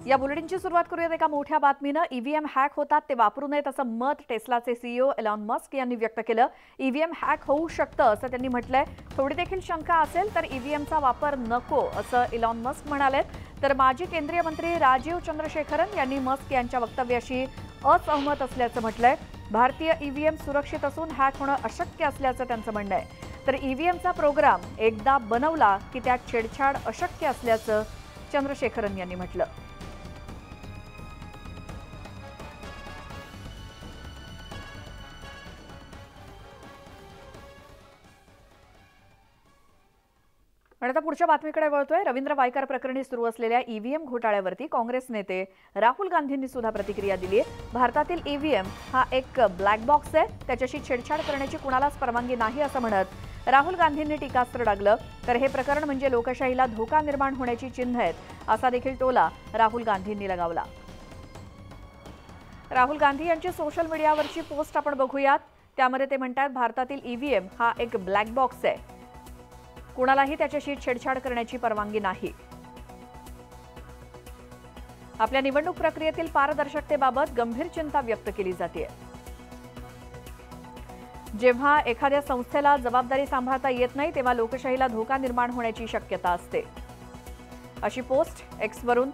या बुलेटिनची सुरुवात करूयात एका मोठ्या बातमीनं। ईव्हीएम हॅक होतात ते वापरू नयेत असं मत टेस्लाचे सीईओ एलॉन मस्क यांनी व्यक्त केलं। ईव्हीएम हॅक होऊ शकतं असं त्यांनी म्हटलंय। थोडी देखील शंका असेल तर ईव्हीएमचा वापर नको असं एलॉन मस्क म्हणाले। तर माजी केंद्रीय मंत्री राजीव चंद्रशेखरन यांनी मस्क यांच्या वक्तव्याशी असहमत असल्याचं म्हटलंय। भारतीय ईव्हीएम सुरक्षित असून हॅक होणं अशक्य असल्याचं त्यांचं म्हणणं आहे। तर ईव्हीएमचा प्रोग्राम एकदा बनवला की त्यात छेडछाड अशक्य असल्याचं चंद्रशेखरन यांनी म्हटलं। आणि आता पुढच्या बातमीकडे वळतोय। रवींद्र वायकर प्रकरणी सुरू असलेल्या ईव्हीएम घोटाळ्यावरती काँग्रेस नेते राहुल गांधींनी सुद्धा प्रतिक्रिया दिली आहे। भारतातील ईव्हीएम हा एक ब्लॅक बॉक्स आहे, त्याच्याशी छेडछाड करण्याची कुणालाच परवानगी नाही असं म्हणत राहुल गांधींनी टीकास्त्र डागलं। तर हे प्रकरण म्हणजे लोकशाहीला धोका निर्माण होण्याची चिन्ह आहेत असा देखील टोला राहुल गांधींनी लगावला। राहुल गांधी यांची सोशल मीडियावरची पोस्ट आपण बघूयात। त्यामध्ये ते म्हणतात, भारतातील ईव्हीएम हा एक ब्लॅक बॉक्स आहे, कुणालाही त्याच्याशी छेडछाड करण्याची परवानगी नाही। आपल्या निवडणूक प्रक्रियेतील पारदर्शकतेबाबत गंभीर चिंता व्यक्त केली जाते। जेव्हा एखाद्या संस्थेला जबाबदारी सांभाळता येत नाही तेव्हा लोकशाहीला धोका निर्माण होण्याची शक्यता असते, अशी पोस्ट एक्स वरून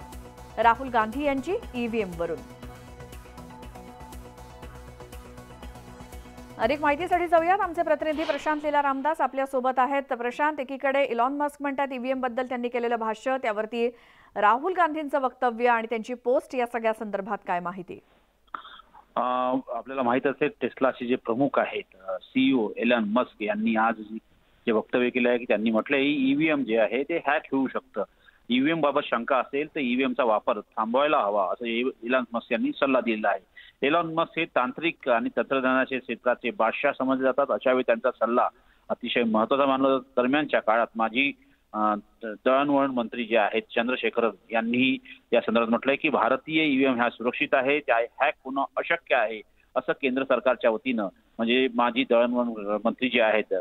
राहुल गांधी यांची ईव्हीएम वरून। अधिक माहितीसाठी जाऊयात, आमचे प्रतिनिधी प्रशांत लीला रामदास आपल्या सोबत आहेत। प्रशांत, एकीकडे इलॉन मस्क म्हणतात ईव्हीएम बद्दल त्यांनी केलेलं भाष्य, त्यावरती राहुल गांधींचं वक्तव्य आणि त्यांची पोस्ट, या सगळ्या संदर्भात काय माहिती? आपल्याला माहित असेल टेस्लाचे जे प्रमुख आहेत सीईओ एलॉन मस्क यांनी आज जे वक्तव्य केलं आहे की त्यांनी म्हटलंय ईव्हीएम जे आहे ते हॅक होऊ शकतं। ईव्हीएम बाबत शंका असेल तर ईव्हीएमचा वापर थांबवायला हवा असं एलॉन मस्क यांनी सल्ला दिला आहे। एलॉन मस्क हे तांत्रिक आणि तंत्रज्ञानाचे क्षेत्राचे बादशाह समजले जातात। अशा वेळी त्यांचा सल्ला अतिशय महत्त्वाचा मानला जातो। दरम्यानच्या काळात माजी दळणवळण मंत्री जे आहेत चंद्रशेखरन यांनी या संदर्भात म्हटलंय की भारतीय ईव्हीएम ह्या सुरक्षित आहे, त्या हॅक होणं अशक्य आहे असं केंद्र सरकारच्या वतीनं म्हणजे माजी दळणवळण मंत्री जे आहेत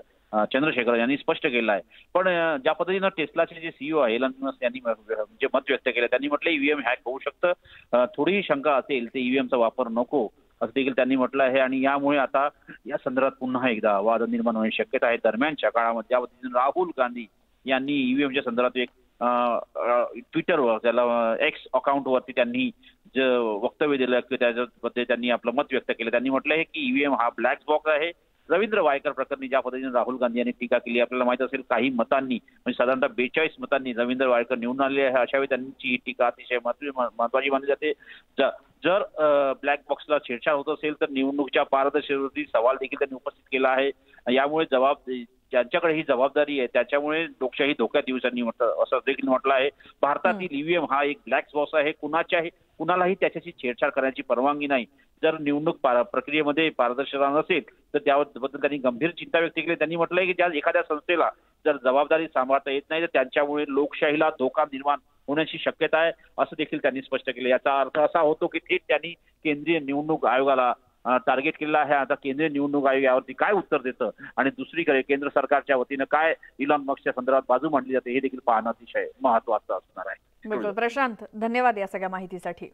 चंद्रशेखर यांनी स्पष्ट केलं आहे। पण ज्या पद्धतीनं टेस्लाचे जे सीईओ आहे एलॉन मस्क यांनी जे मत व्यक्त केलं त्यांनी म्हटलं ईव्हीएम हॅक होऊ शकतं, थोडीही शंका असेल तर ईव्हीएमचा वापर नको असं देखील त्यांनी म्हटलं आहे। आणि यामुळे आता या संदर्भात पुन्हा एकदा वाद निर्माण होण्याची शक्यता आहे। दरम्यानच्या काळामध्ये ज्या पद्धतीनं राहुल गांधी यांनी ईव्हीएमच्या संदर्भात एक ट्विटरवर त्याला एक्स अकाउंटवरती त्यांनी जे वक्तव्य दिलं की त्याच्याबद्दल त्यांनी आपलं मत व्यक्त केलं। त्यांनी म्हटलं आहे की ईव्हीएम हा ब्लॅक बॉक्स आहे। रवींद्र वायकर प्रकरणी ज्या पद्धतीने राहुल गांधी यांनी टीका केली, आपल्याला माहित असेल काही मतांनी म्हणजे साधारणतः 42 मतांनी रवींद्र वायकर निवडून आले आहे। अशा वेळी त्यांची ही टीका अतिशय महत्त्वाची मानली जाते। जर ब्लॅक बॉक्सला छेडछाड होत असेल तर निवडणुकीच्या पारदर्शकतेवरती सवाल देखील त्यांनी उपस्थित केला आहे। यामुळे ज्यांच्याकडे ही जबाबदारी आहे त्याच्यामुळे लोकशाही धोक्यात येऊ त्यांनी असं देखील म्हटलं आहे। भारतातील ईव्हीएम हा एक ब्लॅक बॉक्स आहे, कुणालाही त्याच्याशी छेडछाड करण्याची परवानगी नाही। जर निवडणूक प्रक्रियेमध्ये पारदर्शकता नसेल तर त्याबद्दल त्यांनी गंभीर चिंता व्यक्त केली। त्यांनी म्हटलंय की ज्या एखाद्या संस्थेला जर जबाबदारी सांभाळता येत नाही तर त्यांच्यामुळे लोकशाहीला धोका निर्माण होण्याची शक्यता आहे असं देखील त्यांनी स्पष्ट केलं। याचा अर्थ असा होतो की थेट त्यांनी केंद्रीय निवडणूक आयोगाला टार्गेट केलेला आहे। आता केंद्रीय निवडणूक आयोग यावरती काय उत्तर देतं आणि दुसरीकडे केंद्र सरकारच्या वतीनं काय इलॉन मस्कच्या संदर्भात बाजू मांडली जाते हे देखील पाहणं अतिशय महत्त्वाचं असणार आहे। बिलकुल प्रशांत, धन्यवाद या सगळ्या माहितीसाठी।